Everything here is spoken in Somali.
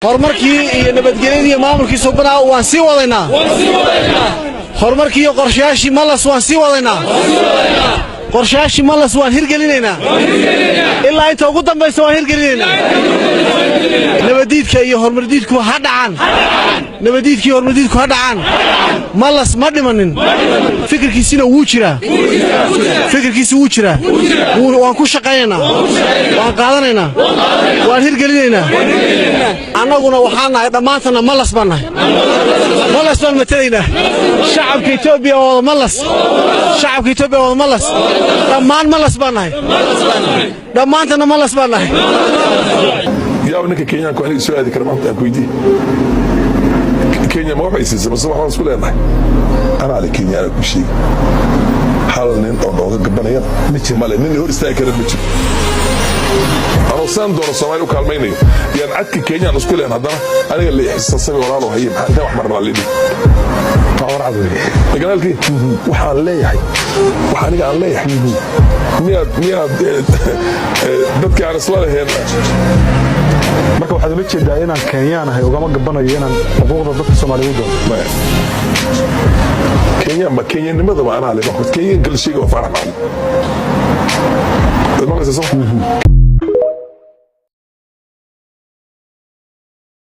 horumarkii iyo nabadgelyadii maamulkii Soomaaliya waan sii wadaynaa horumarkii iyo qorshayaashii malas waan sii wadaynaa qorshayaashii malas waan hirgelinaynaa ilaa inta ugu dambaysa waan hirgelinaynaa nabadiidka iyo horumardiidku ha dhacaan nabadiidkii horumardiidku ha dhacaan malas ma dhimanin fikirkiisina wuu jiraa fikirkiisa wuu jiraa waan ku shaqaynaynaa waan qaadanaynaa waan hirgelinaynaa annaguna waxaan nahay dhamaantana malas baan nahay malas baan matalaynaa shacabka Itoobiya oo malas shacabka Itoobiya oo malas dhammaan malas baan nahay dhamaantana malas baan nahay يا ابنك كينيا كويس سؤال ذكر ما أنت كويدي كينيا ما هو بيسيس بس ما هو مسؤول عنه أنا على كينيا أنا كل شيء حال ننت أو قبنا يلا ما لأنني هو استأكد بتشوف أنا صام دور الصومال وكالميني يعني عدك كينيا مسؤول عنه أنا اللي حساسي ولا له هي ده أحمر على اللي تعور عدوي قال لك وحال ليه وحال قال ليه مياد dadka aan isla lahayn marka waxaad la jeedaa inaan Kenyaan ahay ugama gabanayo inaan xuquuqda dadka Soomaaliyeed doono Kenya ma Kenyanimada ma ana leeyahay Kenyan kala sheego farax ma